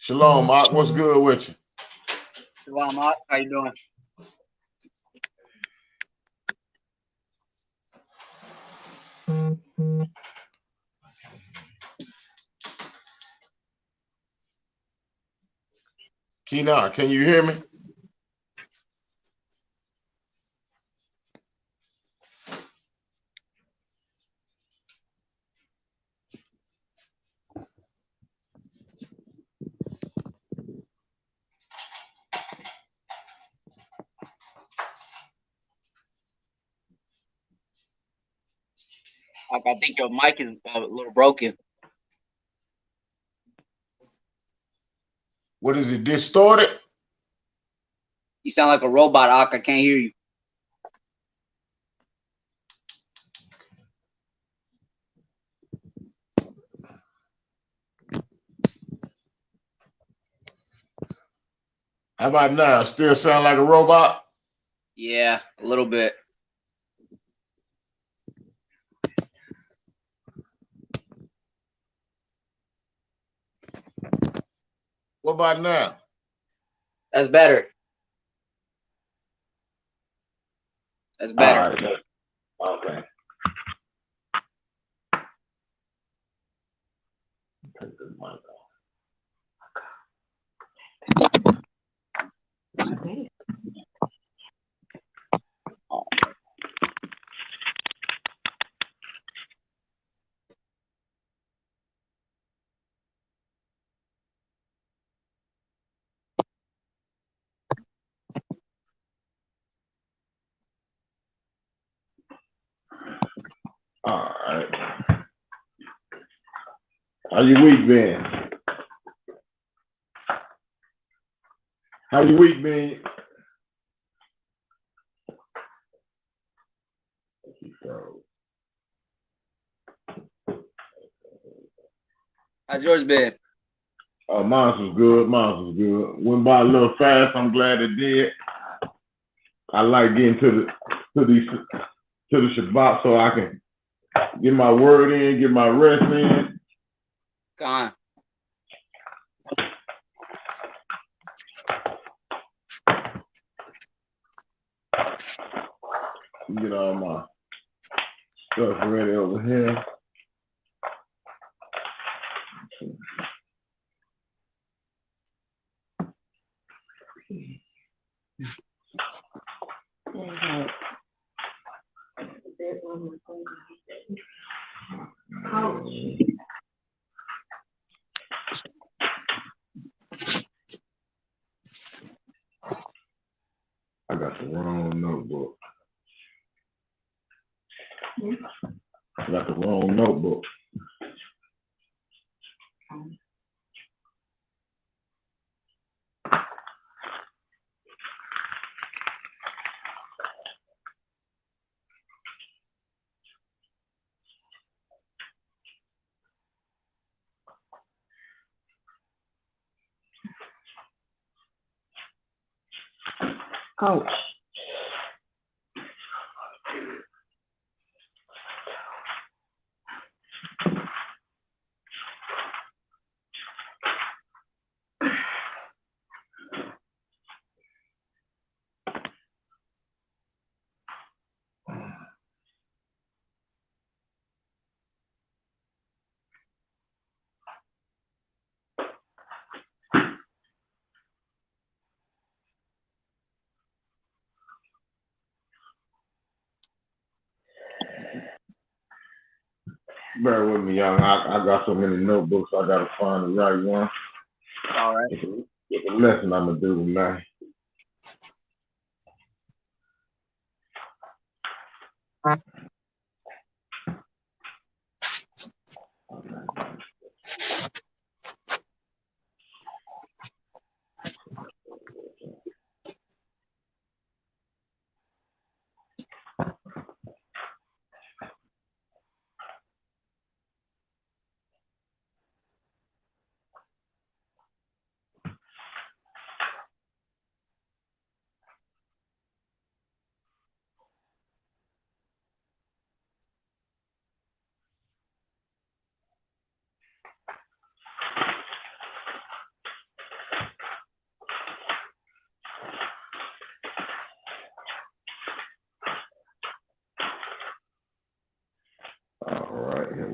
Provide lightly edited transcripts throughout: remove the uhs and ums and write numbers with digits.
Shalom, Mark. What's good with you? Shalom, Mark. How you doing? Keenan, can you hear me? I think your mic is a little broken. What is it, distorted? You sound like a robot, Ak. I can't hear you. How about now? Still sound like a robot? Yeah, a little bit. What about now? That's better. That's better. All right. Okay. Take this mic off. All right. How your week been? How your week been? How's yours been? Mine was good. Mine was good. Went by a little fast. I'm glad it did. I like getting to the Shabbat so I can get my word in, get my rest in. Gone. Get all my stuff ready over here. I got the wrong notebook. I got the wrong notebook. Ouch. Bear with me, y'all. I got so many notebooks. I gotta find the right one. All right. It's a lesson I'm gonna do tonight.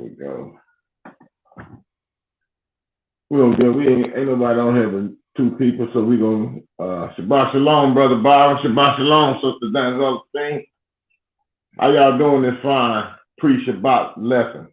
we go. Ain't nobody on here but 2 people, so we gonna Shabbat Shalom, Brother Byron. Shabbat Shalom, Sister Denzel Thing. How y'all doing this fine pre-Shabbat lesson?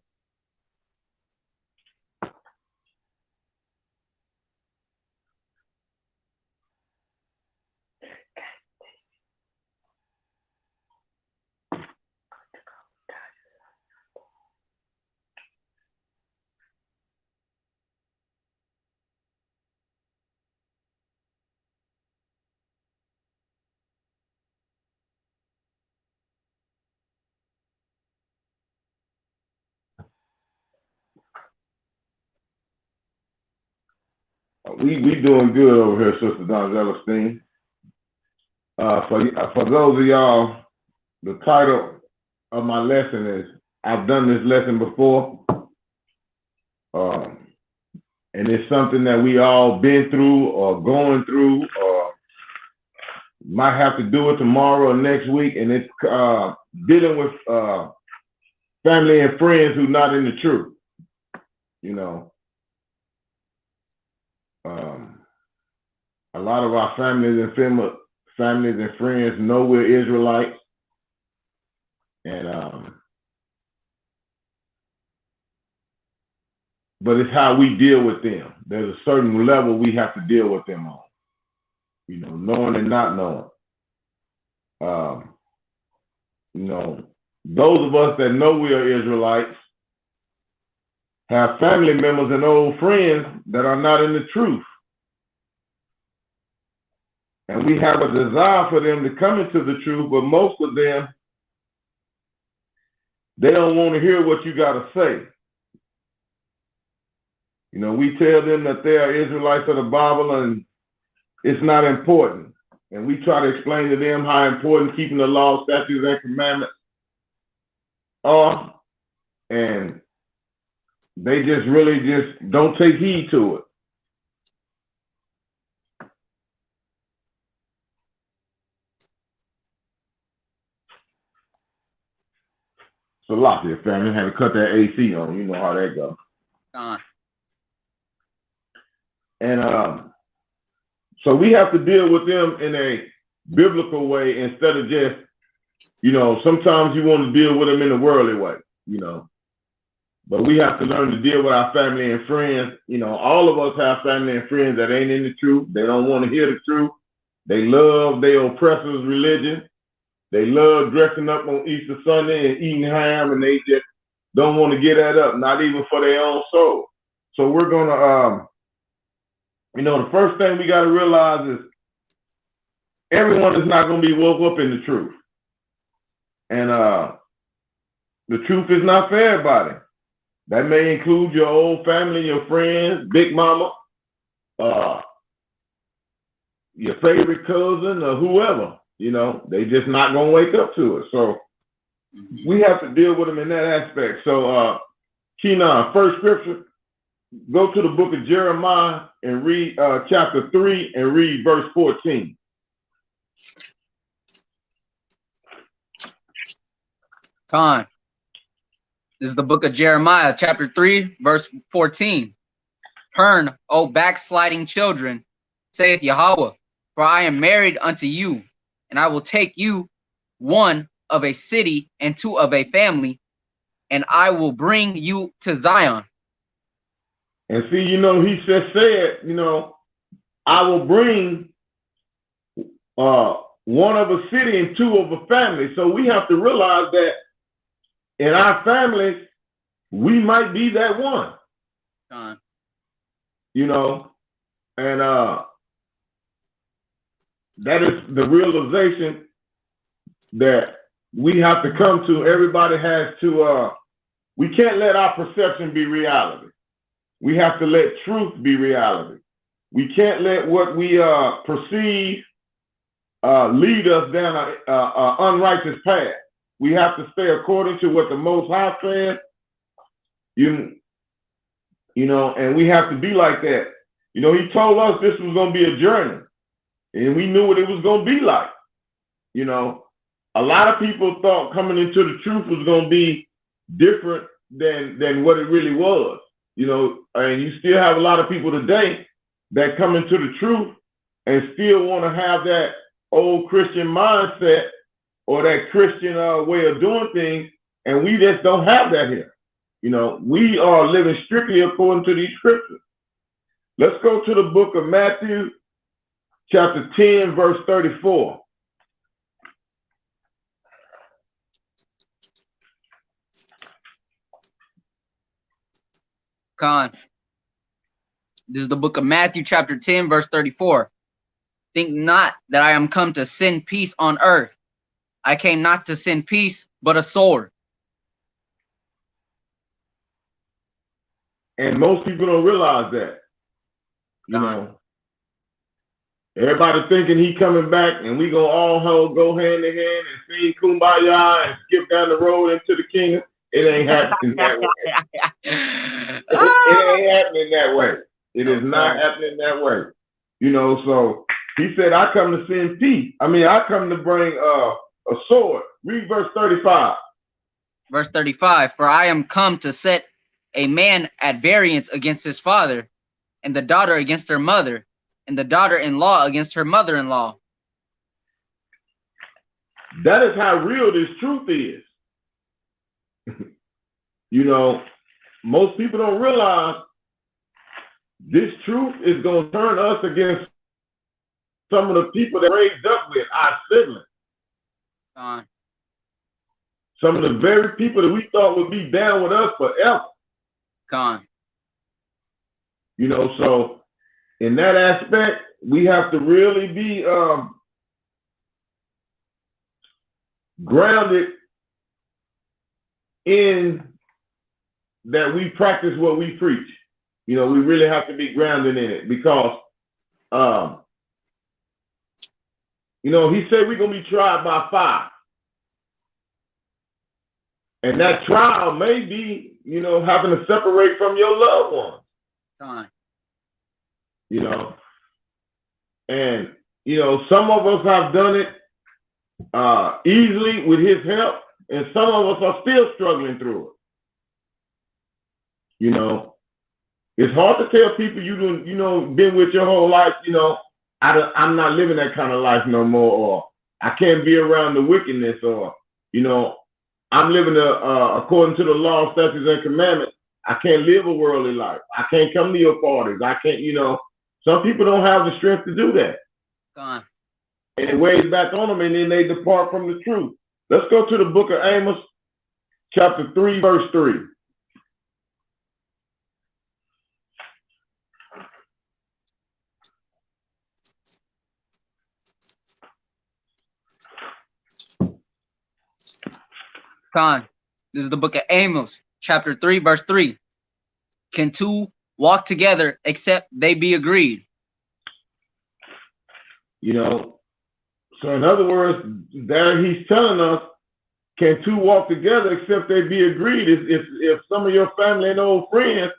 We doing good over here, Sister Don Celestine. For those of y'all, the title of my lesson is I've done this lesson before, and it's something that we all been through or going through or might have to do it tomorrow or next week, and it's dealing with family and friends who not in the truth. You know, a lot of our families and friends know we're Israelites, and but it's how we deal with them. There's a certain level we have to deal with them on, you know, knowing and not knowing. You know, those of us that know we are Israelites have family members and old friends that are not in the truth. And we have a desire for them to come into the truth, but most of them, they don't want to hear what you got to say. You know, we tell them that they are Israelites of the Bible and it's not important. And we try to explain to them how important keeping the law, statutes, and commandments are. And they just really just don't take heed to it. Salakia family had to cut that AC on. You know how that goes. And so we have to deal with them in a biblical way instead of just, you know, sometimes you want to deal with them in a worldly way, you know. But we have to learn to deal with our family and friends. You know, all of us have family and friends that ain't in the truth. They don't want to hear the truth. They love their oppressor's religion. They love dressing up on Easter Sunday and eating ham, and they just don't want to get that up, not even for their own soul. So we're going to, you know, the first thing we got to realize is everyone is not going to be woke up in the truth. And the truth is not for everybody. That may include your old family, your friends, big mama, your favorite cousin, or whoever. You know, they just not going to wake up to it. So we have to deal with them in that aspect. So, Kenan, first scripture, go to the book of Jeremiah and read chapter 3 and read verse 14. Con. This is the book of Jeremiah, chapter 3, verse 14. Turn, O backsliding children, saith Yahweh, for I am married unto you, and I will take you, one of a city and two of a family, and I will bring you to Zion. And see, you know, he just said, you know, I will bring one of a city and two of a family. So we have to realize that in our families, we might be that one. You know, and that is the realization that we have to come to. Everybody has to, we can't let our perception be reality. We have to let truth be reality. We can't let what we perceive lead us down an unrighteous path. We have to stay according to what the Most High said. You know, and we have to be like that. You know, he told us this was going to be a journey, and we knew what it was going to be like. You know, a lot of people thought coming into the truth was going to be different than what it really was. You know, and you still have a lot of people today that come into the truth and still want to have that old Christian mindset or that Christian way of doing things, and we just don't have that here. You know, we are living strictly according to these scriptures. Let's go to the book of Matthew, chapter 10, verse 34. Con. This is the book of Matthew, chapter 10, verse 34. Think not that I am come to send peace on earth. I came not to send peace, but a sword. And most people don't realize that. You know, everybody thinking he coming back and we gonna all go hand in hand and sing Kumbaya and skip down the road into the kingdom. It ain't happening that way. It ain't happening that way. It is not happening that way. You know, so he said, I come to send peace. I mean, I come to bring a sword. Read verse 35. Verse 35, for I am come to set a man at variance against his father, and the daughter against her mother, and the daughter-in-law against her mother-in-law. That is how real this truth is. You know, most people don't realize this truth is going to turn us against some of the people that raised up with our siblings. Some of the very people that we thought would be down with us forever. You know, so in that aspect, we have to really be grounded in that we practice what we preach. You know, we really have to be grounded in it because, you know, he said we're going to be tried by fire. And that trial may be, you know, having to separate from your loved ones. You know, and, you know, some of us have done it easily with his help, and some of us are still struggling through it. You know, it's hard to tell people you know, been with your whole life, you know, I'm not living that kind of life no more, or I can't be around the wickedness, or, you know, I'm living according to the law, statutes, and commandments. I can't live a worldly life. I can't come to your parties. I can't, you know, some people don't have the strength to do that. And it weighs back on them, and then they depart from the truth. Let's go to the book of Amos, chapter 3, verse 3. This is the book of Amos, chapter 3, verse 3. Can two walk together except they be agreed? You know, so in other words, there he's telling us, can two walk together except they be agreed? If some of your family and old friends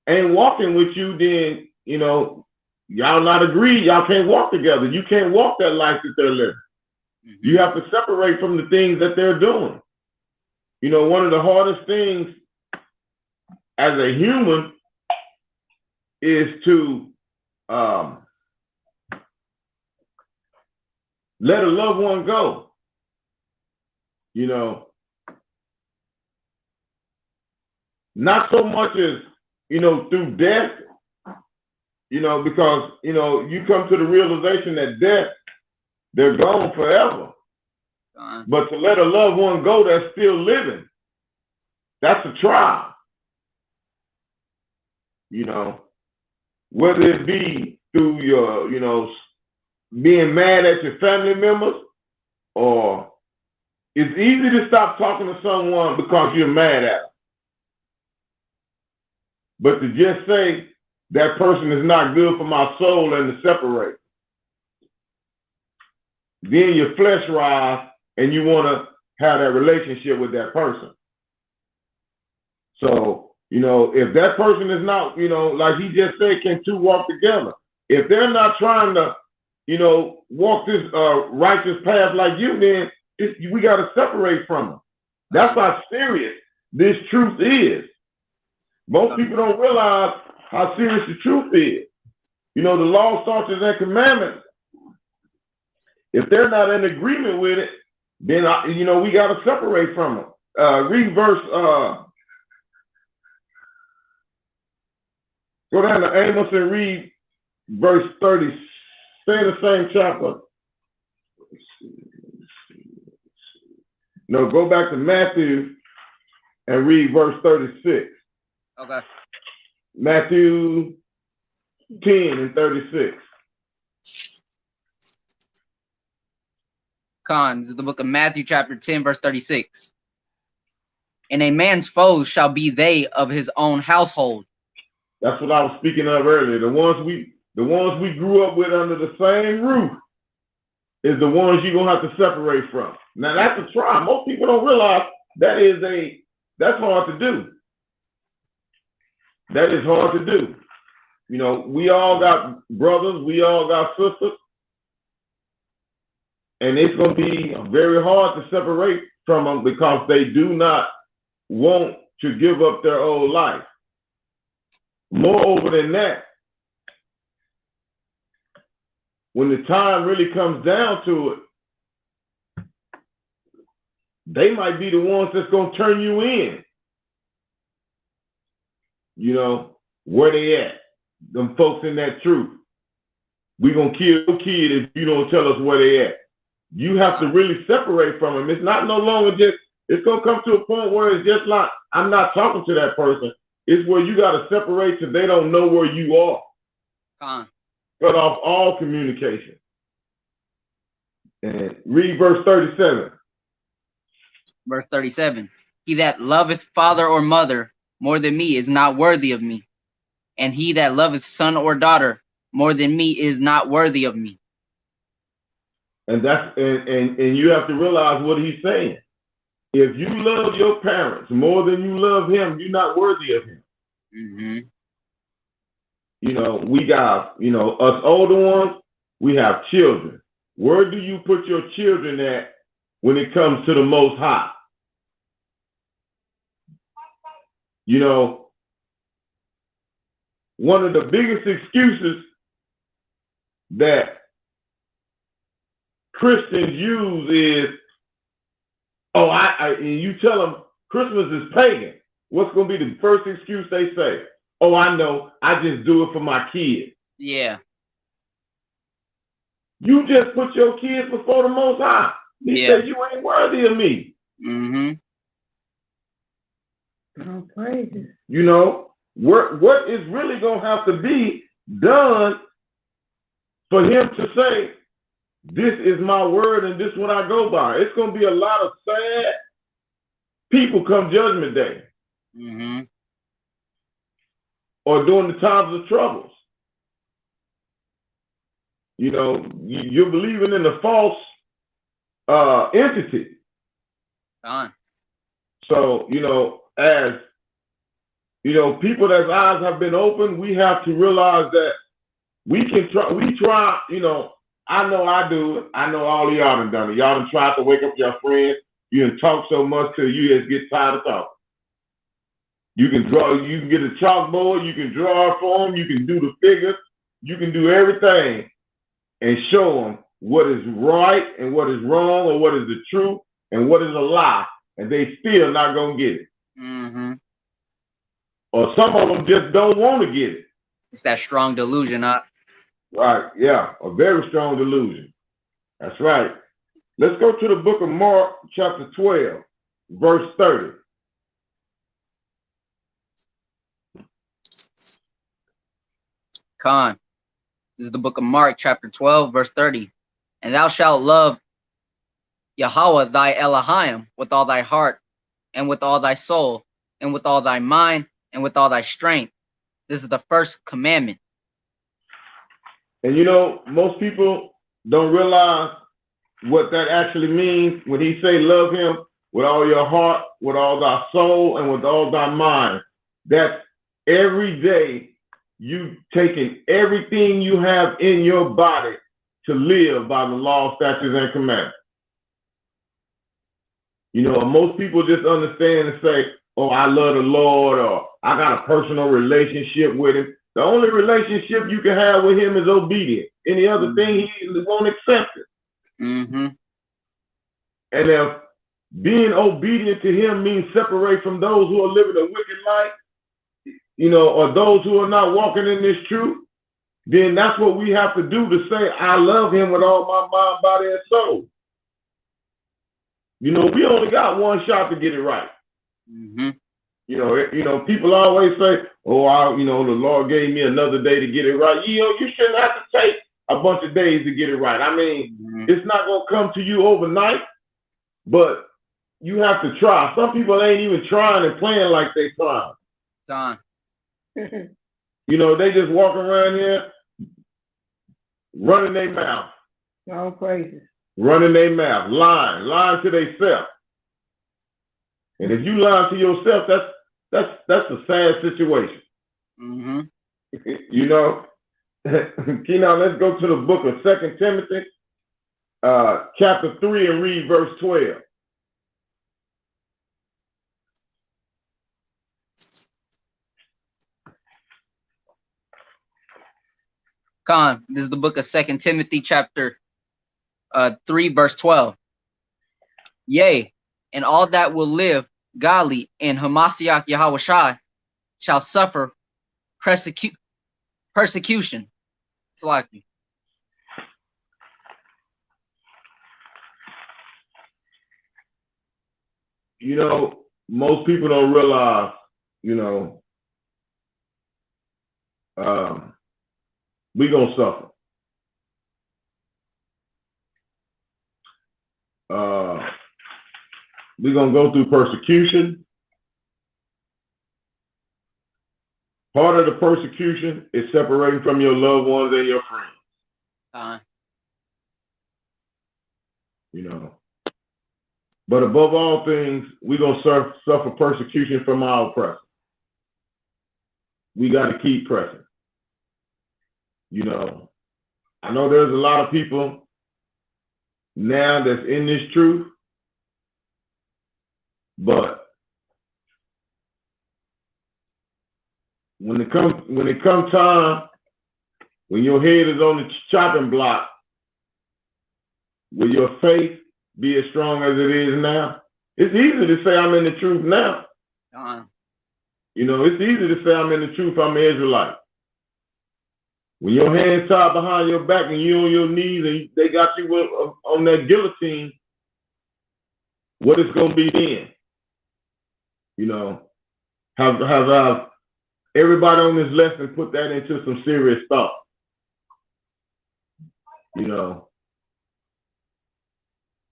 ain't walking with you, then, you know, y'all not agreed. Y'all can't walk together. You can't walk that life that they're living. You have to separate from the things that they're doing. You know, one of the hardest things as a human is to let a loved one go. You know, not so much as, you know, through death, you know, because, you know, you come to the realization that death, they're gone forever. But to let a loved one go that's still living, that's a trial. You know, whether it be through your, you know, being mad at your family members, or it's easy to stop talking to someone because you're mad at them. But to just say that person is not good for my soul and to separate, then your flesh rises and you want to have that relationship with that person. So, you know, if that person is not, you know, like he just said, can two walk together? If they're not trying to, you know, walk this righteous path like you, then we got to separate from them. That's how serious this truth is. Most people don't realize how serious the truth is. You know, the law, statutes, and commandments, if they're not in agreement with it, then, you know, we got to separate from them. Read verse, go down to Amos and read verse 30. Stay in the same chapter. No, go back to Matthew and read verse 36. Okay. Matthew 10 and 36. This is the book of Matthew, chapter 10, verse 36. And a man's foes shall be they of his own household. That's what I was speaking of earlier. The ones we grew up with under the same roof is the ones you're gonna have to separate from. Now that's a try. Most people don't realize that's hard to do. That is hard to do. You know, we all got brothers, we all got sisters, and it's gonna be very hard to separate from them because they do not want to give up their old life. Moreover than that, when the time really comes down to it, they might be the ones that's going to turn you in. You know, where they at? Them folks in that truth. We going to kill your kid if you don't tell us where they at. You have to really separate from them. It's not no longer just, it's going to come to a point where it's just like, I'm not talking to that person. It's where you got to separate so they don't know where you are. Cut off all communication. And read verse 37. Verse 37. He that loveth father or mother more than me is not worthy of me. And he that loveth son or daughter more than me is not worthy of me. And that's and you have to realize what he's saying. If you love your parents more than you love him, you're not worthy of him. Mm-hmm. You know, we got, you know, us older ones, we have children. Where do you put your children at when it comes to the Most High? You know, one of the biggest excuses that Christians use is, oh, and you tell them Christmas is pagan. What's going to be the first excuse they say? Oh, I know. I just do it for my kids. Yeah. You just put your kids before the Most High. He said, you ain't worthy of me. Mm-hmm. Oh, praise it. You know, what is really going to have to be done for him to say, this is my word and this is what I go by? It's going to be a lot of sad people come Judgment Day. Mm-hmm. Or during the times of troubles. You know, you're believing in a false entity. So, you know, as, you know, people that's eyes have been opened, we have to realize that we try, you know, I know I do it. I know all of y'all done done it. Y'all done tried to wake up your friends. You done talk so much till you just get tired of talking. You can get a chalkboard, you can draw for them, you can do the figures, you can do everything and show them what is right and what is wrong or what is the truth and what is a lie, and they still not gonna get it. Mm-hmm. Or some of them just don't want to get it. It's that strong delusion, huh? Right, yeah, a very strong delusion. That's right. Let's go to the book of Mark, chapter 12, verse 30. This is the book of Mark, chapter 12, verse 30. And thou shalt love Yahweh thy Elohim with all thy heart, and with all thy soul, and with all thy mind, and with all thy strength. This is the first commandment. And you know, most people don't realize what that actually means when he say love him with all your heart, with all thy soul, and with all thy mind. That's every day you taking everything you have in your body to live by the law, statutes, and commandments. You know, most people just understand and say, oh, I love the Lord, or I got a personal relationship with him. The only relationship you can have with him is obedience. Any other thing, he won't accept it. Mm-hmm. And if being obedient to him means separate from those who are living a wicked life, or those who are not walking in this truth, then that's what we have to do to say, I love him with all my mind, body, and soul. We only got one shot to get it right. Mm-hmm. People always say, oh, the Lord gave me another day to get it right. You shouldn't have to take a bunch of days to get it right. I mean, It's not going to come to you overnight, but you have to try. Some people ain't even trying and playing like they trying. Don. They just walk around here running their mouth. All praises. Running their mouth, lying to themselves. And if you lie to yourself, that's a sad situation. Mm-hmm. Kenan, let's go to the book of 2 Timothy, chapter 3, and read verse 12. Con, this is the book of 2 Timothy, chapter 3, verse 12. Yea, and all that will live godly in Hamashiach Yahawashi shall suffer persecution. It's like most people don't realize, we're going to suffer. We're going to go through persecution. Part of the persecution is separating from your loved ones and your friends. But above all things, we're going to suffer persecution from our oppressors. We got to keep pressing. I know there's a lot of people now that's in this truth, but when it comes time, when your head is on the chopping block, will your faith be as strong as it is now? It's easy to say I'm in the truth now. It's easy to say I'm in the truth, I'm an Israelite. When your hands tied behind your back and you on your knees and they got you on that guillotine, what it's going to be then? Have everybody on this lesson put that into some serious thought?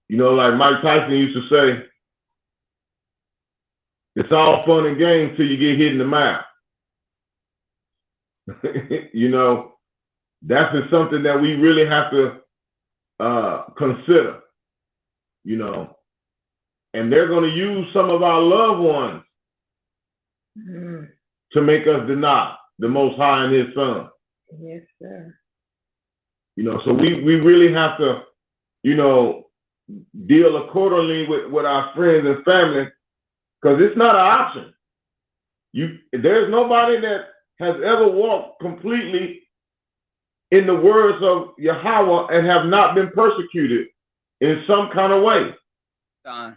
Like Mike Tyson used to say, it's all fun and games till you get hit in the mouth. That's just something that we really have to consider, and they're going to use some of our loved ones to make us deny the Most High and His Son. Yes, sir. So we really have to, deal accordingly with our friends and family, because it's not an option. There's nobody that has ever walked completely in the words of Yahweh and have not been persecuted in some kind of way. I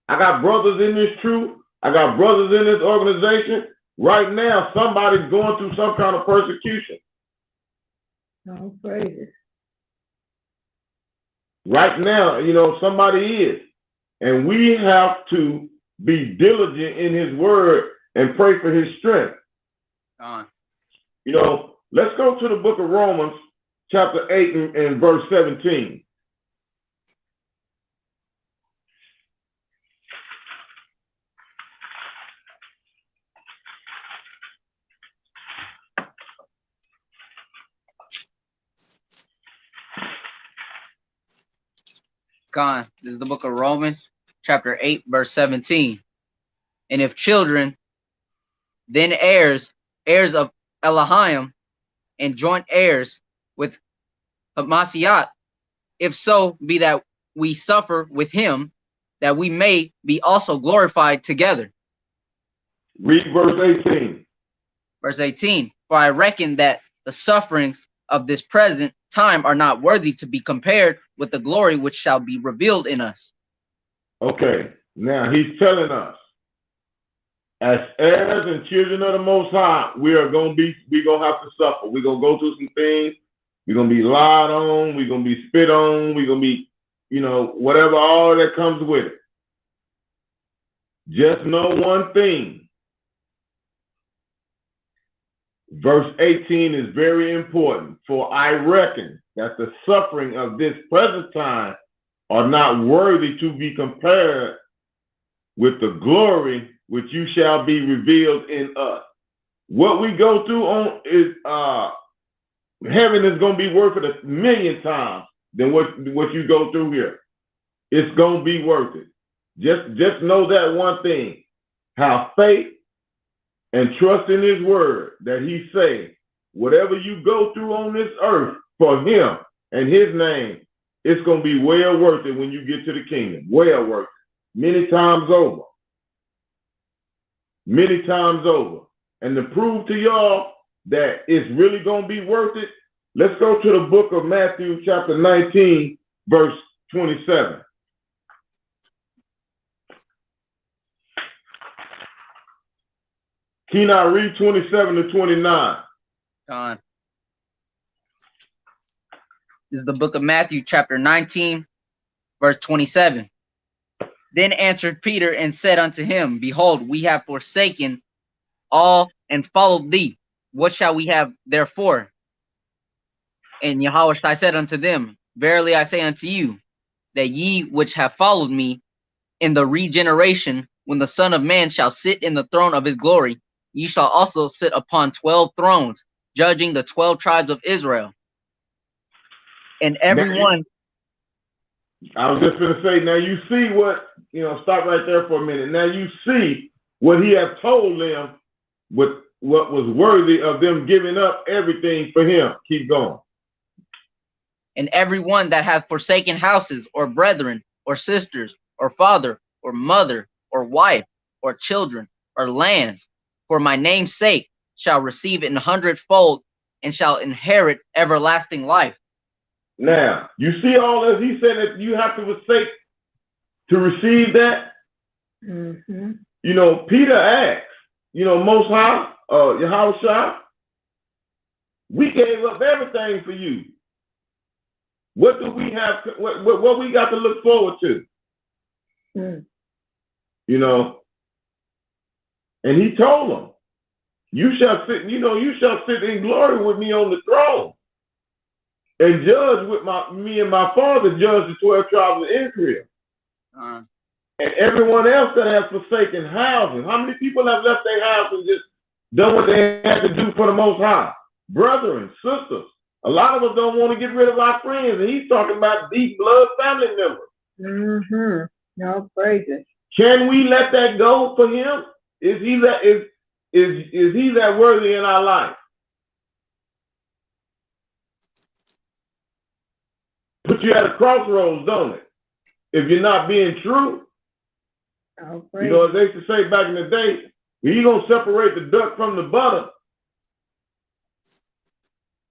got brothers in this truth. I got brothers in this organization. Right now, somebody's going through some kind of persecution. Oh, praises. Right now, somebody is. And we have to be diligent in His word and pray for His strength. Let's go to the book of Romans, chapter 8 and verse 17. This is the book of Romans, chapter 8, verse 17. And if children, then heirs of Elohim, and joint heirs with Hamashiach, if so be that we suffer with him, that we may be also glorified together. Read verse 18. Verse 18, for I reckon that the sufferings of this present time are not worthy to be compared with the glory which shall be revealed in us. Okay, now he's telling us, as heirs and children of the Most High, we're gonna have to suffer. We're gonna go through some things. We're gonna be lied on. We're gonna be spit on. We're gonna be, whatever all that comes with it. Just know one thing. Verse 18 is very important. For I reckon that the suffering of this present time are not worthy to be compared with the glory which you shall be revealed in us. What we go through on is heaven is going to be worth it 1,000,000 times than what you go through here. It's going to be worth it. Just know that one thing. Have faith and trust in his word that he say, whatever you go through on this earth for him and his name, it's going to be well worth it when you get to the kingdom. Well worth it. Many times over. Many times over. And to prove to y'all that it's really going to be worth it, let's go to the book of Matthew chapter 19, verse 27. Can I read 27 to 29? This is the book of Matthew, chapter 19, verse 27. Then answered Peter and said unto him, behold, we have forsaken all and followed thee. What shall we have therefore? And Yahushua said unto them, verily I say unto you, that ye which have followed me in the regeneration, when the Son of Man shall sit in the throne of his glory, ye shall also sit upon 12 thrones, judging the 12 tribes of Israel. And everyone... I was just going to say, now you see what, stop right there for a minute. Now you see what he has told them, what was worthy of them giving up everything for him. Keep going. And everyone that hath forsaken houses, or brethren, or sisters, or father, or mother, or wife, or children, or lands, for my name's sake, shall receive it 100-fold, and shall inherit everlasting life. Now, you see all this? He said that you have to forsake to receive that. Mm-hmm. Peter asked, Most High, Yahushua, we gave up everything for you. What do we have? What we got to look forward to? Mm. And he told them, you shall sit in glory with me on the throne. And judge with me and my father judge the 12 tribes of Israel. And everyone else that has forsaken houses. How many people have left their house and just done what they had to do for the Most High? Brethren, sisters. A lot of us don't want to get rid of our friends, and he's talking about deep blood family members. Mm-hmm. No praises. Can we let that go for him? Is he that worthy in our life? Put you at a crossroads, don't it? If you're not being true, as they used to say back in the day, you're going to separate the duck from the butter.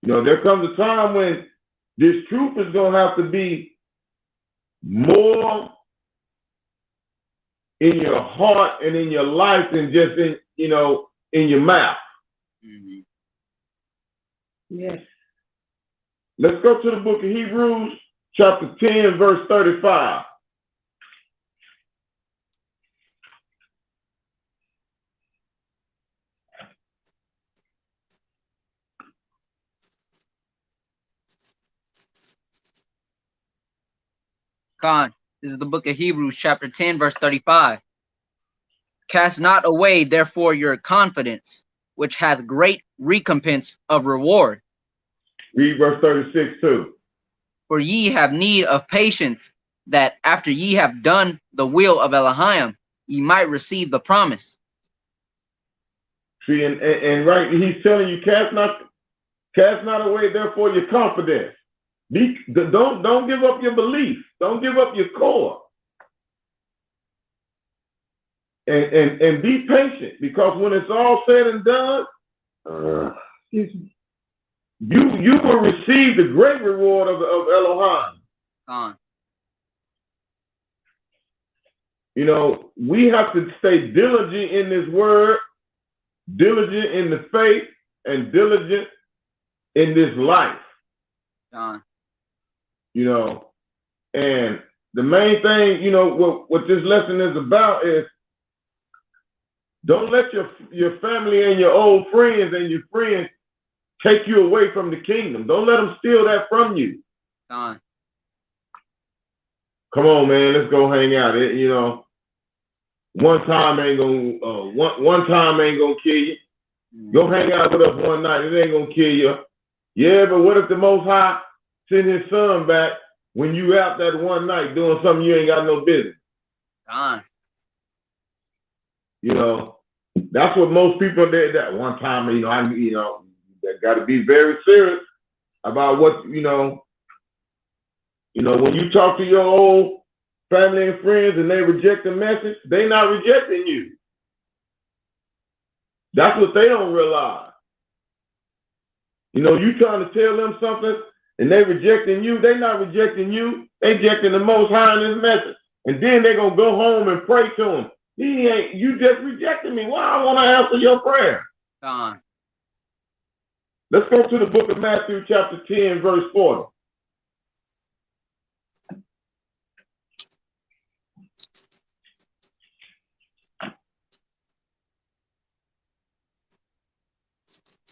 There comes a time when this truth is going to have to be more in your heart and in your life than just in your mouth. Mm-hmm. Yes. Let's go to the book of Hebrews, chapter 10, verse 35. This is the book of Hebrews, chapter 10, verse 35. Cast not away, therefore, your confidence, which hath great recompense of reward. Read verse 36 too. For ye have need of patience, that after ye have done the will of Elohim, ye might receive the promise. See, and right, he's telling you, cast not away, therefore, your confidence. Don't give up your belief. Don't give up your core. and be patient, because when it's all said and done, Excuse me. you will receive the great reward of Elohim. Con. You know, we have to stay diligent in this word, diligent in the faith, and diligent in this life. Con. You know, and the main thing, you know, what this lesson is about is, don't let your family and your old friends and your friends take you away from the kingdom. Don't let them steal that from you. Con. Come on, man, let's go hang out. You know, one time ain't gonna kill you. Go hang out with us one night. It ain't gonna kill you. Yeah, but what if the Most High send His Son back when you out that one night doing something you ain't got no business? Con. You know, that's what most people did that one time. You know, they got to be very serious about what you know. You know, when you talk to your old family and friends and they reject the message, they not rejecting you. That's what they don't realize. You know, you trying to tell them something and they rejecting you, they not rejecting you, they rejecting the Most High in His message. And then they gonna go home and pray to Him. You just rejected me. Why I want to answer your prayer? Let's go to the book of Matthew chapter 10, verse 40.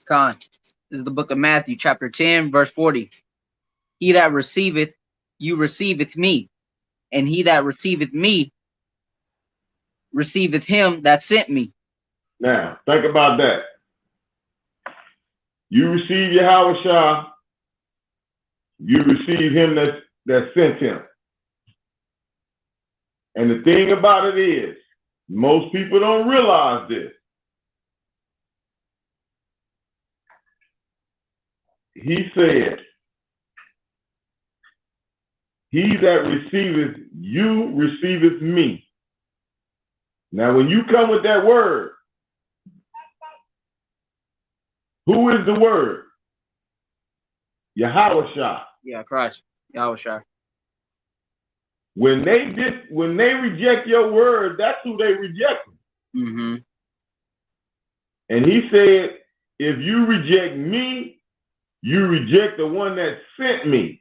Con. This is the book of Matthew, chapter 10, verse 40. He that receiveth you receiveth me, and he that receiveth me receiveth him that sent me. Now, think about that. You receive Yahushua, you receive Him that sent Him. And the thing about it is, most people don't realize this. He said, he that receiveth you receiveth me. Now, when you come with that word, who is the word? Yahushua. Yeah, Christ. Yahushua. When they reject your word, that's who they reject. Mm-hmm. And He said, if you reject me, you reject the one that sent me.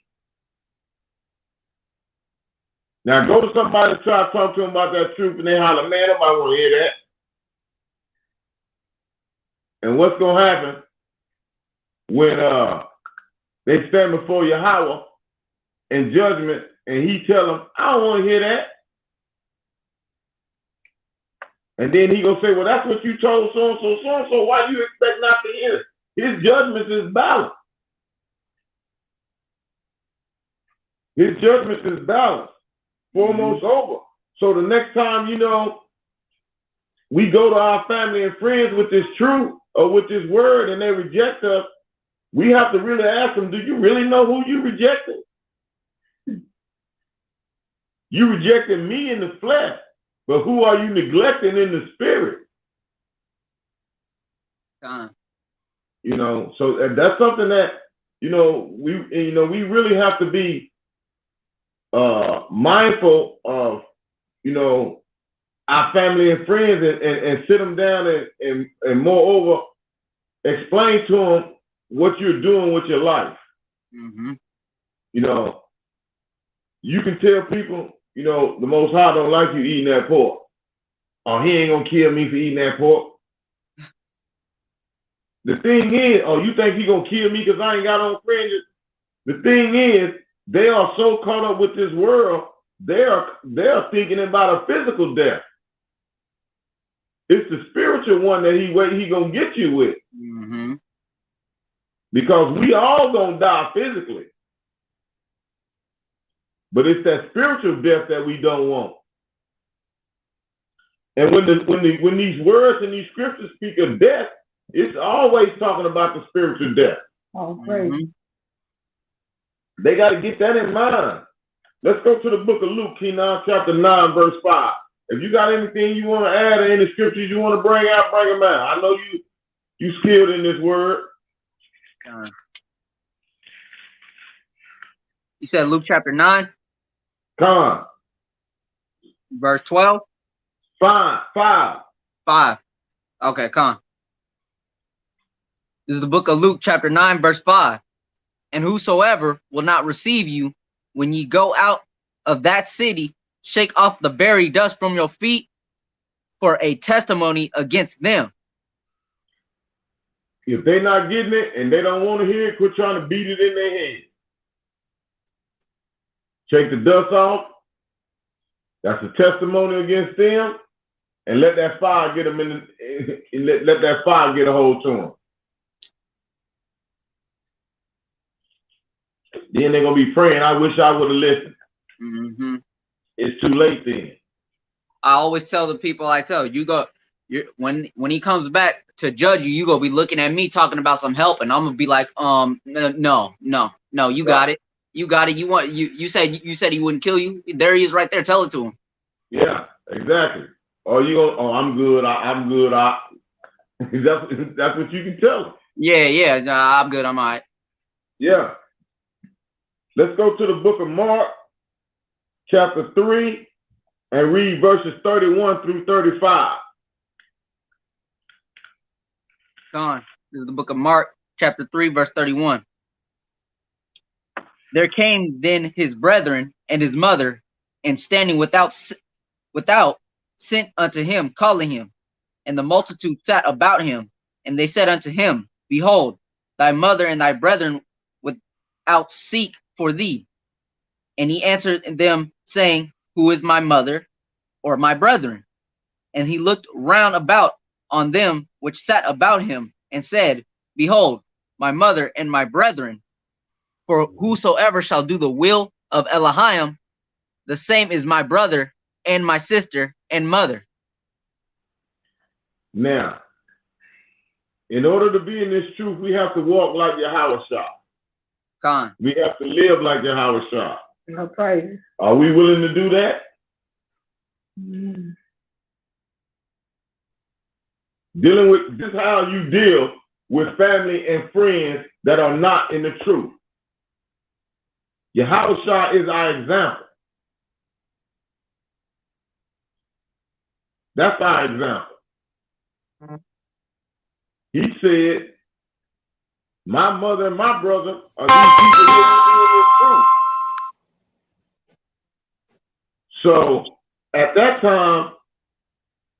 Now go to somebody and try to talk to them about that truth, and they holler, man, nobody want to hear that. And what's going to happen when they stand before Yahweh in judgment, and He tell them, I don't want to hear that. And then He gonna say, well, that's what you told so-and-so, why you expect not to hear it? His judgment is balanced. His judgment is balanced. Foremost over. So the next time, you know, we go to our family and friends with this truth or with this word and they reject us, we have to really ask them, do you really know who you rejected? You rejected me in the flesh, but who are you neglecting in the spirit? You know, so that's something that, we really have to be mindful of, our family and friends and sit them down and moreover, explain to them what you're doing with your life. Mm-hmm. You can tell people, the Most High don't like you eating that pork. Or He ain't gonna kill me for eating that pork. The thing is, you think He gonna kill me because I ain't got on fringes? The thing is, they are so caught up with this world, they're thinking about a physical death. It's the spiritual one that he gonna get you with. Mm-hmm. Because we all gonna die physically. But it's that spiritual death that we don't want. And when these words and these scriptures speak of death, it's always talking about the spiritual death. Oh, great. Mm-hmm. They got to get that in mind. Let's go to the book of Luke, Kenan, chapter 9, verse 5. If you got anything you want to add or any scriptures you want to bring out, bring them out. I know you skilled in this word. You said Luke chapter 9, Con. verse 12? 5. 5. Okay, con. This is the book of Luke chapter 9, verse 5. And whosoever will not receive you when ye go out of that city, shake off the very dust from your feet for a testimony against them. If they not getting it and they don't want to hear it, quit trying to beat it in their head. Shake the dust off. That's a testimony against them. And let that fire get them let that fire get a hold to them. Then they're gonna be praying, I wish I would have listened. Mm-hmm. It's too late then. I always tell the people I tell, when he comes back to judge you, you gonna be looking at me talking about some help, and I'm gonna be like, no, you got it. You got it. You said he wouldn't kill you. There he is right there. Tell it to him. Yeah, exactly. Or you go, oh, I'm good. I'm good. That's what you can tell them. Yeah. Nah, I'm good. I'm all right. Yeah. Let's go to the book of Mark, chapter 3, and read verses 31 through 35. Go on. This is the book of Mark, chapter 3, verse 31. There came then his brethren and his mother, and standing without, sent unto him, calling him. And the multitude sat about him, and they said unto him, Behold, thy mother and thy brethren without seek for thee. And he answered them, saying, Who is my mother or my brethren? And he looked round about on them which sat about him, and said, Behold, my mother and my brethren. For whosoever shall do the will of Elohim, the same is my brother and my sister and mother. Now, in order to be in this truth, we have to walk like Yahweh Shah. Gone. We have to live like Yahweh Shah. No praise. Are we willing to do that? Mm. Dealing with this is how you deal with family and friends that are not in the truth. Yahweh Shah is our example. That's our example. He said, my mother and my brother are these people who are in this truth. So at that time,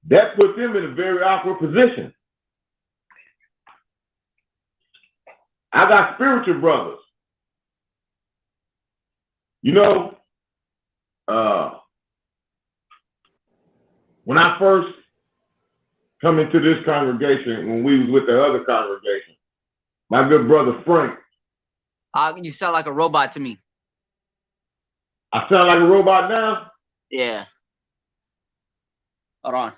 that put them in a very awkward position. I got spiritual brothers. You know, when I first come into this congregation, when we was with the other congregation, my good brother Frank. You sound like a robot to me. I sound like a robot now? Yeah. Hold on.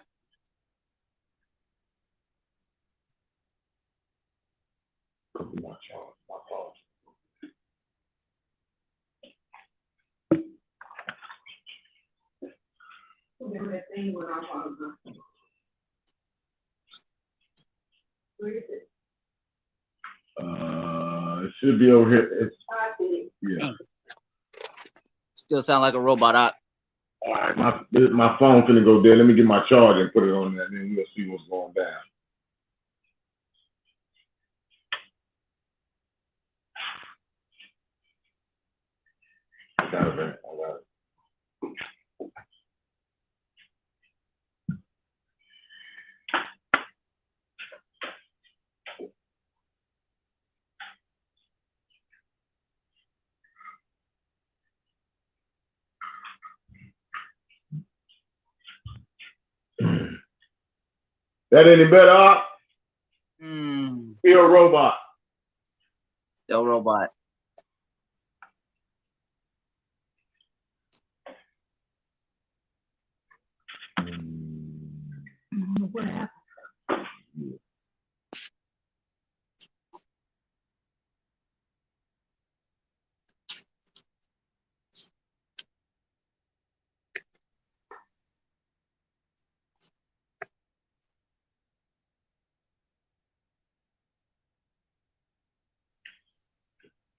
It should be over here. Yeah. Still sound like a robot. All right, my phone finna go dead. Let me get my charger and put it on there, and then we'll see what's going down. I got it, man. I got it. That any better? Still a robot. Still robot. What happened?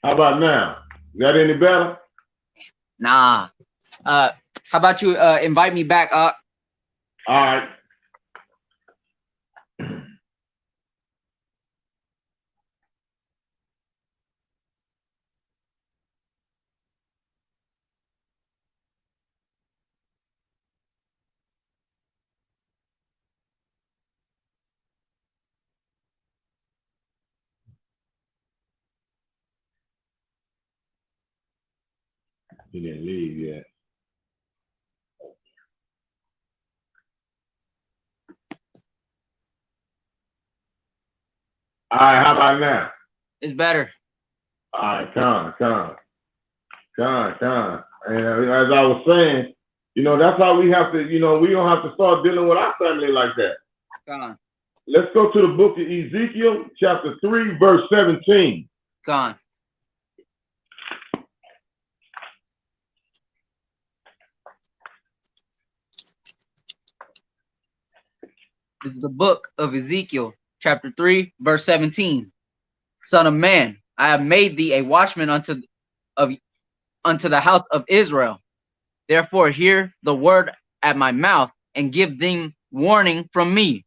How about now? Is that any better? Nah. How about you invite me back up? All right. He didn't leave yet. All right, how about now? It's better. All right, con. And as I was saying, that's how we have to, we don't have to start dealing with our family like that. Gone. Let's go to the book of Ezekiel, chapter 3, verse 17. Gone. This is the book of Ezekiel, chapter 3, verse 17. Son of man, I have made thee a watchman unto the house of Israel. Therefore hear the word at my mouth and give them warning from me.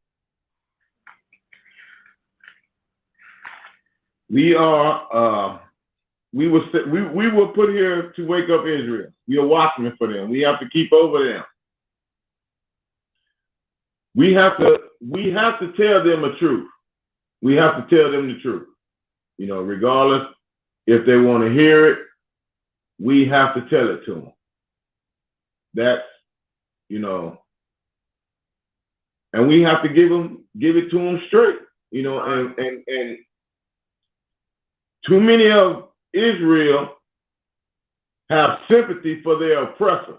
We were put here to wake up Israel. We are watchmen for them. We have to keep over them. We have to tell them the truth. We have to tell them the truth. Regardless if they want to hear it, we have to tell it to them. That's, and we have to give it to them straight, and too many of Israel have sympathy for their oppressor.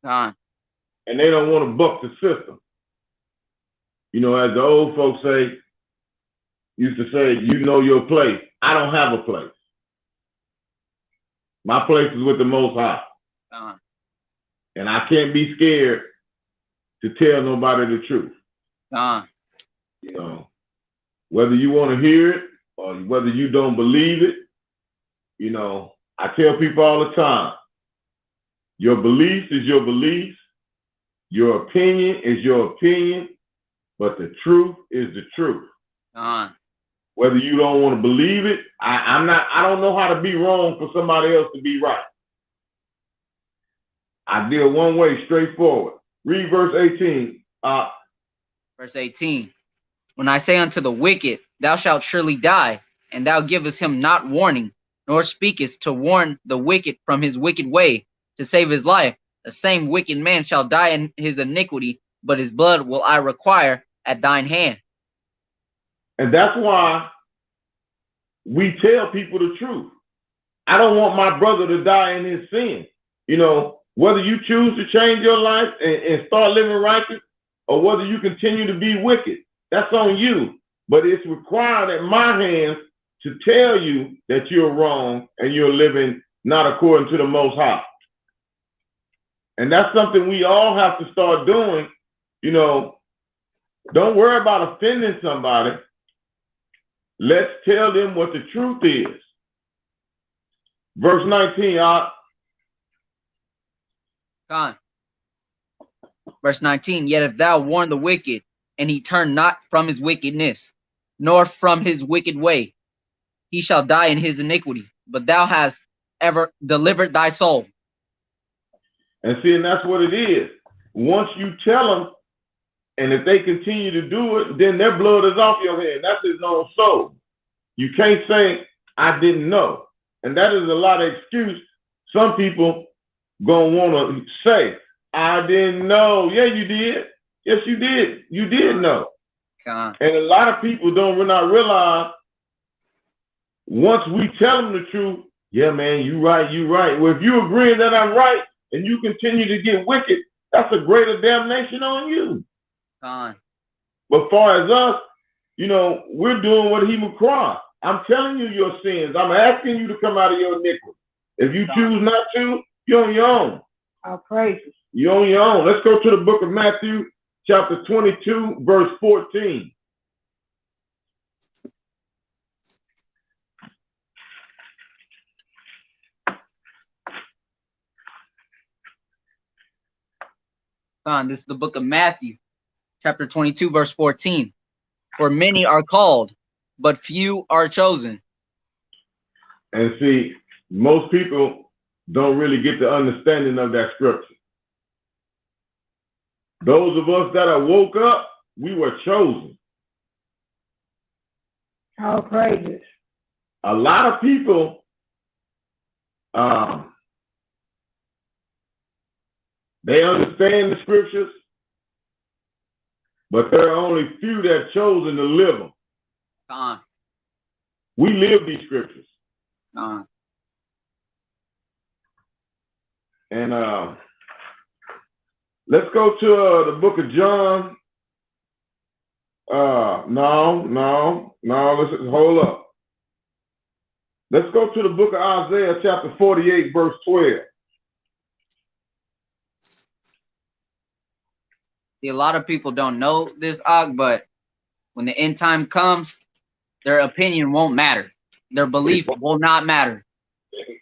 And they don't want to buck the system. As the old folks used to say, you know your place. I don't have a place. My place is with the Most High. And I can't be scared to tell nobody the truth. Whether you want to hear it or whether you don't believe it, I tell people all the time, your belief is your belief, your opinion is your opinion, but the truth is the truth. Whether you don't want to believe it, I don't know how to be wrong for somebody else to be right. I deal one way, straightforward. Read verse 18. Verse 18. When I say unto the wicked, thou shalt surely die, and thou givest him not warning, nor speakest to warn the wicked from his wicked way, to save his life, the same wicked man shall die in his iniquity, but his blood will I require at thine hand. And that's why we tell people the truth. I don't want my brother to die in his sin. Whether you choose to change your life and start living righteous, or whether you continue to be wicked, that's on you. But it's required at my hands to tell you that you're wrong and you're living not according to the Most High. And that's something we all have to start doing. Don't worry about offending somebody. Let's tell them what the truth is. Verse 19, Verse 19, yet if thou warn the wicked, and he turn not from his wickedness, nor from his wicked way, he shall die in his iniquity, but thou hast ever delivered thy soul. And see, and that's what it is. Once you tell them, and if they continue to do it, then their blood is off your hand. That's his own soul. You can't say, I didn't know. And that is a lot of excuse. Some people gonna want to say, I didn't know. Yeah, you did. Yes, you did. You did know. And a lot of people don't not realize, once we tell them the truth, yeah, man, you right. Well, if you agree that I'm right and you continue to get wicked, that's a greater damnation on you. But far as us, we're doing what he requires. I'm telling you your sins. I'm asking you to come out of your iniquity. If you choose not to, you're on your own. I'll praise you. You're on your own. Let's go to the book of Matthew, chapter 22, verse 14. This is the book of Matthew, chapter 22, verse 14. For many are called, but few are chosen. And see, most people don't really get the understanding of that scripture. Those of us that are woke up, we were chosen. All praises. A lot of people, they understand the scriptures, but there are only few that are chosen to live them. We live these scriptures. And let's go to the book of John. No, let's hold up. Let's go to the book of Isaiah, chapter 48, verse 12. See, a lot of people don't know this, but when the end time comes, their opinion won't matter. Their belief will not matter.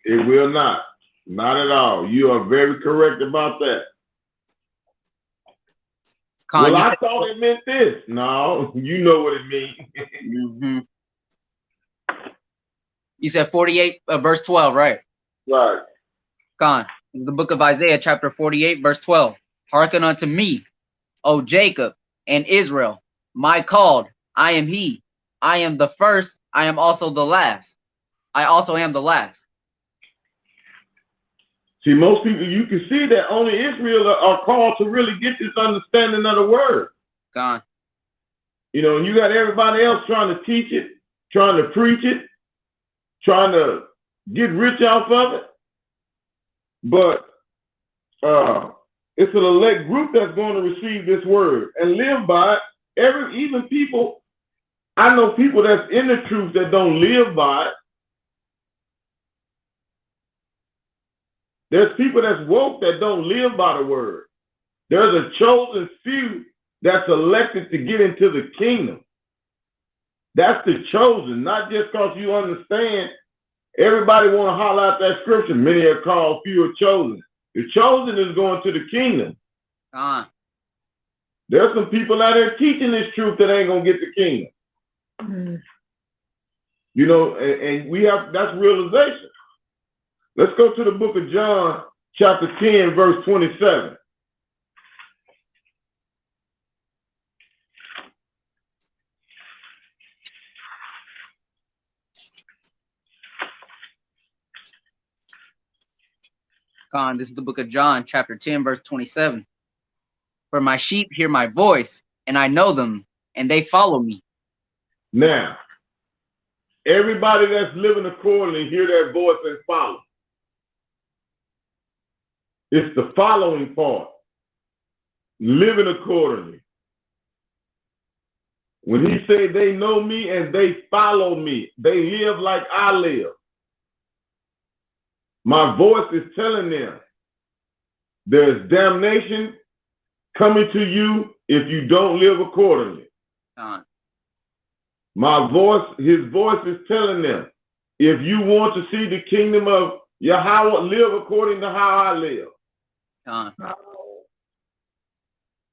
It will not. Not at all. You are very correct about that. Well, I thought it meant this. No, you know what it means. You said 48, verse 12, right? Right. The book of Isaiah, chapter 48, verse 12. Hearken unto me, O Jacob and Israel, my called, I am he. I am the first, I am also the last. I also am the last. See, most people, you can see that only Israel are called to really get this understanding of the word. You know, you got everybody else trying to teach it, trying to preach it, trying to get rich off of it. But it's an elect group that's going to receive this word and live by it. Even people, I know people that's in the truth that don't live by it. There's people that's woke that don't live by the word. There's a chosen few that's elected to get into the kingdom. That's the chosen, not just because you understand. Everybody want to holler out that scripture. Many are called, few are chosen. The chosen is going to the kingdom. There's some people out there teaching this truth that ain't going to get the kingdom. You know, and we have, that's realization. Let's go to the book of John, chapter 10, verse 27. This is the book of John, chapter 10, verse 27. For my sheep hear my voice, and I know them, and they follow me. Now, everybody that's living accordingly hear that voice and follow. It's the following part. Living accordingly. When he said they know me and they follow me, they live like I live. My voice is telling them there's damnation coming to you if you don't live accordingly. My voice, his voice is telling them, if you want to see the kingdom of Yahweh, live according to how I live.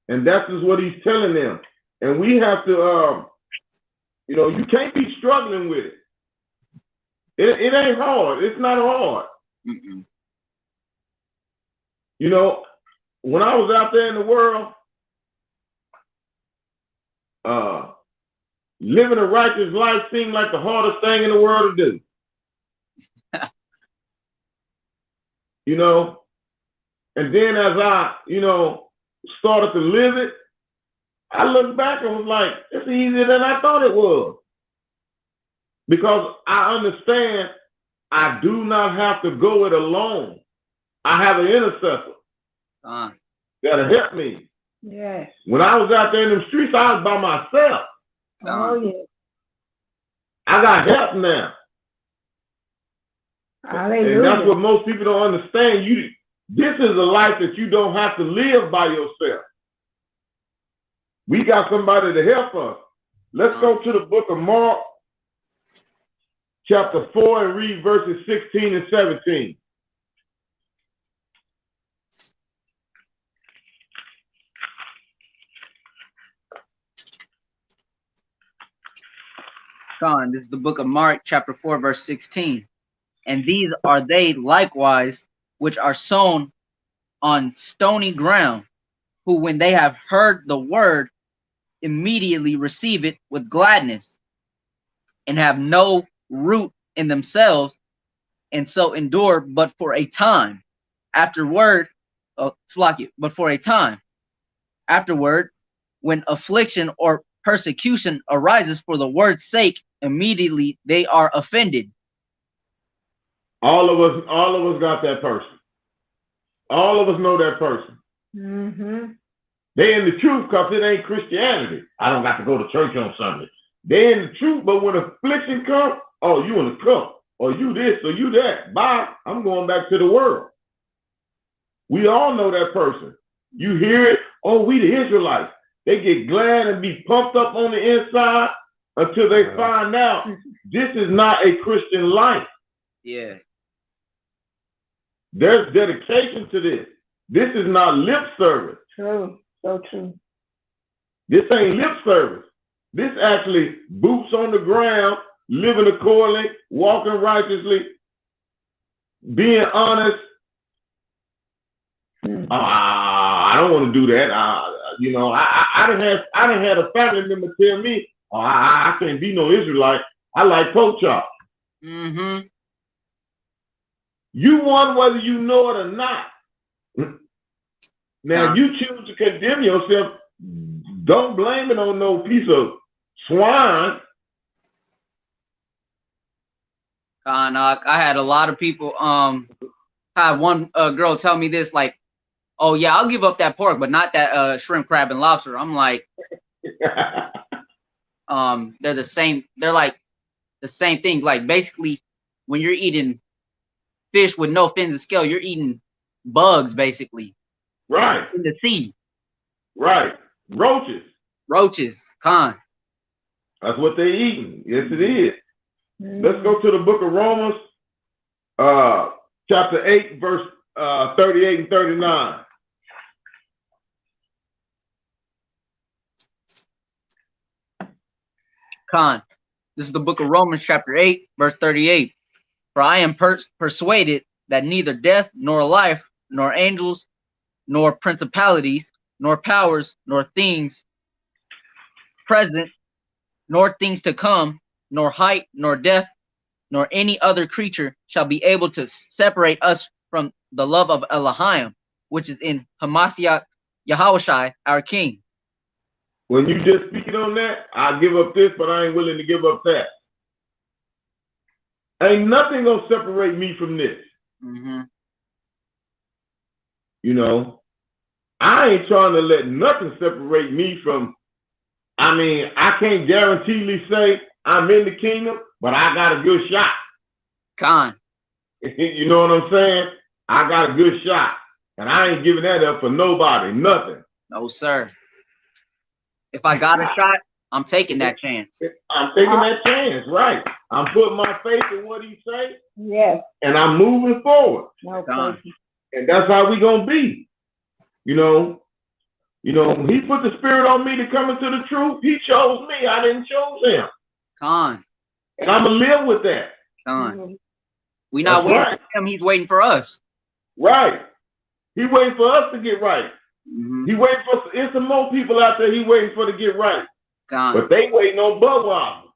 And that's just what he's telling them. And we have to, you know, you can't be struggling with it. It ain't hard. It's not hard. You know, when I was out there in the world, living a righteous life seemed like the hardest thing in the world to do. You know, and then as I, you know, started to live it, I looked back and was like, it's easier than I thought it was. Because I understand I do not have to go it alone. I have an intercessor that'll help me. Yes. When I was out there in the streets, I was by myself. Oh, yeah. I got help now. Hallelujah. And that's what most people don't understand. This is a life that you don't have to live by yourself. We got somebody to help us. Let's go to the book of Mark, chapter 4, and read verses 16 and 17. Con, this is the book of Mark, chapter 4, verse 16. And these are they likewise which are sown on stony ground, who when they have heard the word, immediately receive it with gladness, and have no root in themselves, and so endure but for a time. Afterward, but for a time. Afterward, when affliction or persecution arises for the word's sake, immediately they are offended. All of us got that person. All of us know that person. Mm-hmm. They in the truth because it ain't Christianity. I don't got to go to church on Sunday. They in the truth, but when affliction comes, oh, you in the cup, or you this, or you that. Bye. I'm going back to the world. We all know that person. You hear it, oh, we the Israelites. They get glad and be pumped up on the inside until they find out this is not a Christian life. Yeah. There's dedication to this. This is not lip service. True. So true. This ain't lip service. This actually boots on the ground, living accordingly, walking righteously, being honest. I don't want to do that. I done had a family member tell me, I can't be no Israelite. I like pork chop. Mm-hmm. You won whether you know it or not. Now, you choose to condemn yourself. Don't blame it on no piece of swine. I had a lot of people. Had one girl tell me this, like, "Oh yeah, I'll give up that pork, but not that shrimp, crab, and lobster." I'm like, they're the same. They're like the same thing. Like basically, when you're eating fish with no fins and scale, you're eating bugs, basically. Right. In the sea. Right. Roaches. Roaches. Con. That's what they eating. Yes, it is. Let's go to the book of Romans, chapter 8, verse 38 and 39. Con. This is the book of Romans, chapter 8, verse 38. For I am persuaded that neither death, nor life, nor angels, nor principalities, nor powers, nor things present, nor things to come, nor height, nor depth, nor any other creature shall be able to separate us from the love of Elohim, which is in Hamashiach Yahushai, our King. When you just speaking on that, I give up this, but I ain't willing to give up that. Ain't nothing gonna separate me from this. Mm-hmm. You know, I ain't trying to let nothing separate me from, I can't guaranteedly say I'm in the kingdom, but I got a good shot. Con. You know what I'm saying? I got a good shot. And I ain't giving that up for nobody, nothing. No, sir. If I got a shot, I'm taking that chance. I'm taking that chance, right. I'm putting my faith in what he say. Yes. And I'm moving forward. No Con. And that's how we gonna be. You know, he put the spirit on me to come into the truth. He chose me. I didn't choose him. Con. And I'm gonna live with that. Con. We not waiting for him, he's waiting for us. Right. He waiting for us to get right. Mm-hmm. He waiting for, there's some more people out there he waiting for to get right. Con. But they waiting on Budweiser.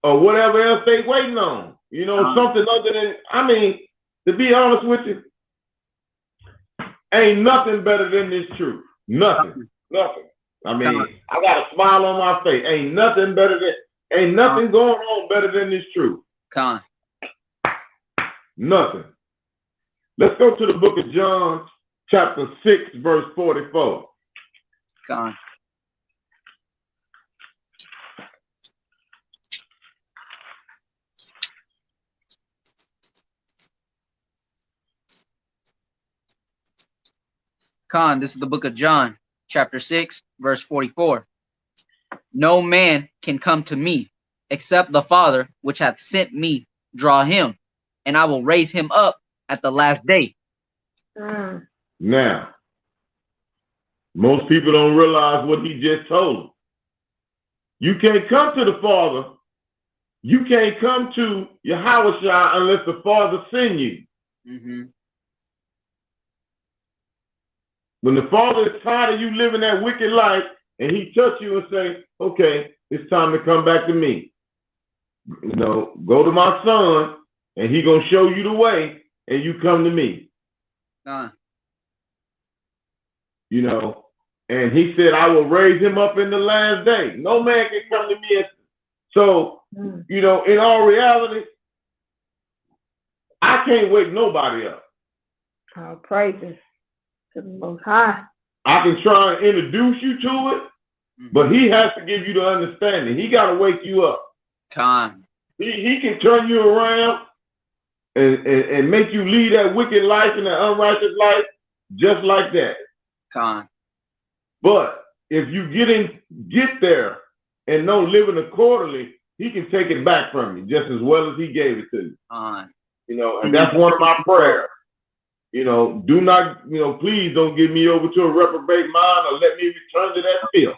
Or whatever else they waiting on. You know, something other than, to be honest with you, ain't nothing better than this truth. Nothing. Nothing. I got a smile on my face. Ain't nothing going on better than this truth. Con. Nothing. Let's go to the book of John, chapter 6, verse 44. Con. Con, this is the book of John, chapter 6, verse 44. No man can come to me except the Father which hath sent me draw him, and I will raise him up at the last day. Now, most people don't realize what he just told them. You can't come to the Father. You can't come to Yahushua unless the Father send you. Mm-hmm. When the Father is tired of you living that wicked life, and he touch you and say, okay, it's time to come back to me. You know, go to my son, and he gonna show you the way, and you come to me. You know, and he said, I will raise him up in the last day. No man can come to me. So, you know, in all reality, I can't wake nobody up. All praises to the Most High. I can try and introduce you to it, but he has to give you the understanding. He got to wake you up. He can turn you around and make you lead that wicked life and that unrighteous life just like that. But if you get there and don't live it accordingly, he can take it back from you just as well as he gave it to you. You know, and that's one of my prayers. You know, do not, you know, please don't give me over to a reprobate mind or let me return to that field.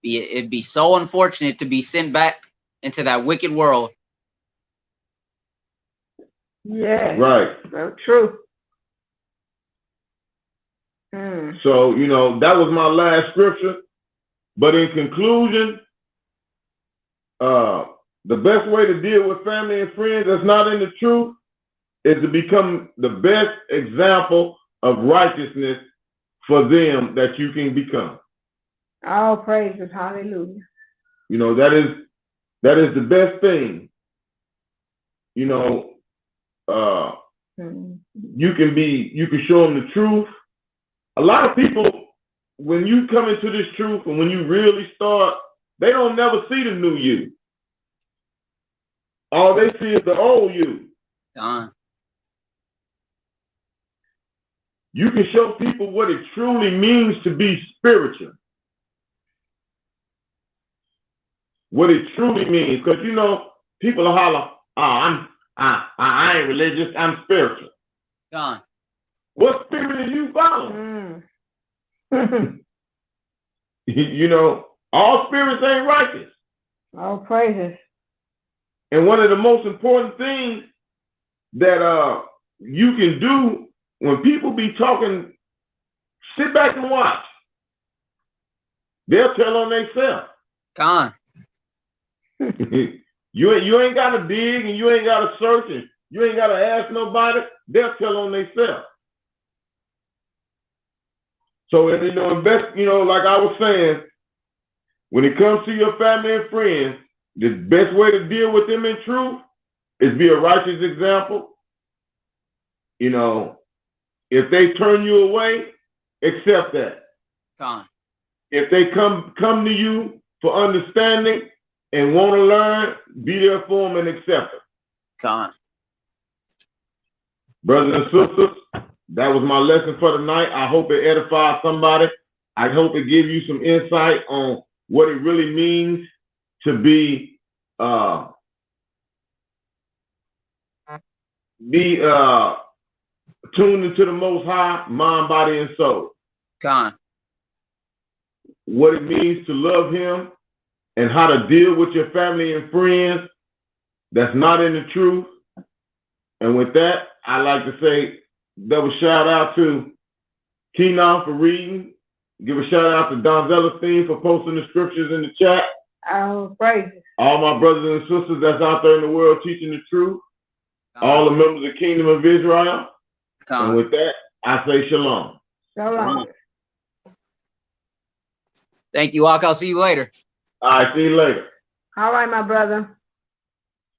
It'd be so unfortunate to be sent back into that wicked world. Yeah. Right. So true. So, you know, that was my last scripture. But in conclusion, the best way to deal with family and friends that's not in the truth is to become the best example of righteousness for them that you can become. All praises, hallelujah. You know, that is the best thing. You know, you can show them the truth. A lot of people, when you come into this truth and when you really start, they don't never see the new you. All they see is the old you. You can show people what it truly means to be spiritual. What it truly means. Because, you know, people are holler, oh, I ain't religious, I'm spiritual. What spirit are you following? You know, all spirits ain't righteous. All praises. And one of the most important things that you can do when people be talking, sit back and watch. They'll tell on themselves. You ain't got to dig and you ain't got to search and you ain't got to ask nobody. They'll tell on themselves. So, you know, like I was saying, when it comes to your family and friends, the best way to deal with them in truth is be a righteous example. You know, if they turn you away, accept that. If they come to you for understanding and want to learn, be there for them and accept it. Brothers and sisters, that was my lesson for tonight. I hope it edifies somebody. I hope it gives you some insight on what it really means to be tuned into the Most High, mind, body, and soul. What it means to love him and how to deal with your family and friends that's not in the truth. And with that, I'd like to say double shout out to Kenon for reading. Give a shout out to Don Zellerstein for posting the scriptures in the chat. All praises. All my brothers and sisters that's out there in the world teaching the truth. All the members of the Kingdom of Israel. And with that, I say shalom. Shalom. Thank you, Ak. I'll see you later. All right, see you later. All right, my brother.